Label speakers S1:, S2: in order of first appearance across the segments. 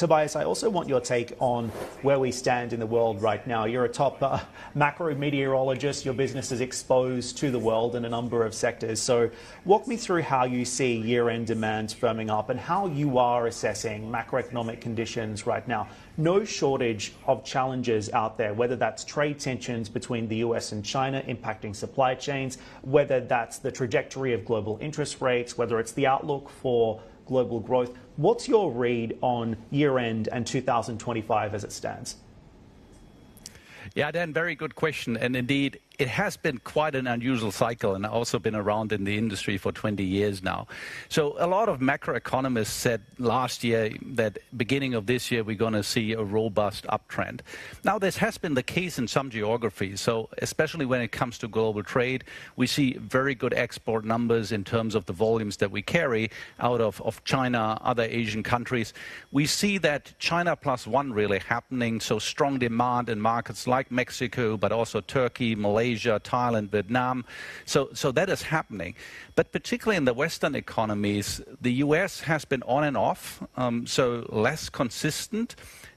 S1: Tobias, I also want your take on where we stand in the world right now. You're a top macro meteorologist. Your business is exposed to the world in a number of sectors. So walk me through how you see year-end demand firming up and how you are assessing macroeconomic conditions right now. No shortage of challenges out there, whether that's trade tensions between the US and China impacting supply chains, whether that's the trajectory of global interest rates, whether it's the outlook for global growth. What's your read on year-end and 2025 as it stands?
S2: Yeah, Dan, very good question. And indeed, it has been quite an unusual cycle, and I've also been around in the industry for 20 years now. So a lot of macroeconomists said last year that beginning of this year, we're going to see a robust uptrend. Now, this has been the case in some geographies. So especially when it comes to global trade, we see very good export numbers in terms of the volumes that we carry out of China, other Asian countries. We see that China plus one really happening. So strong demand in markets like Mexico, but also Turkey, Malaysia, Thailand, Vietnam. So that is happening. But particularly in the Western economies, the US has been on and off, so less consistent.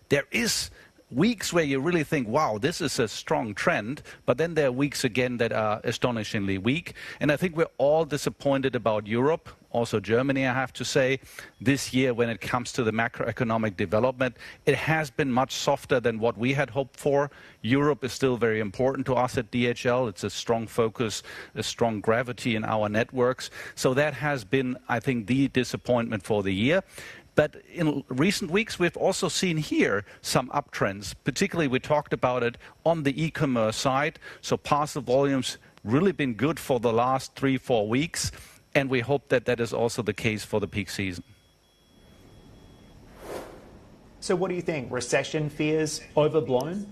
S2: There is weeks where you really think, wow, this is a strong trend, but then there are weeks again that are astonishingly weak. And I think we're all disappointed about Europe, also Germany, I have to say. This year, when it comes to the macroeconomic development, it has been much softer than what we had hoped for. Europe is still very important to us at DHL. It's a strong focus, a strong gravity in our networks. So that has been, I think, the disappointment for the year. But in recent weeks, we've also seen here some uptrends. Particularly, we talked about it on the e-commerce side. So parcel volumes really been good for the last 3-4 weeks. And we hope that that is also the case for the peak season.
S1: So what do you think? Recession fears overblown?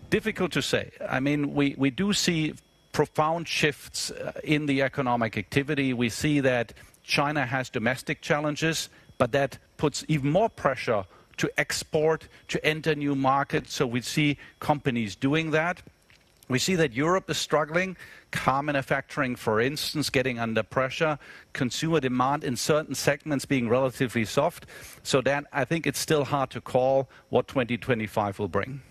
S2: Difficult to say. I mean, we do see profound shifts in the economic activity. We see that China has domestic challenges, but that puts even more pressure to export, to enter new markets. So we see companies doing that. We see that Europe is struggling. Car manufacturing, for instance, getting under pressure. Consumer demand in certain segments being relatively soft. So Dan, I think it's still hard to call what 2025 will bring.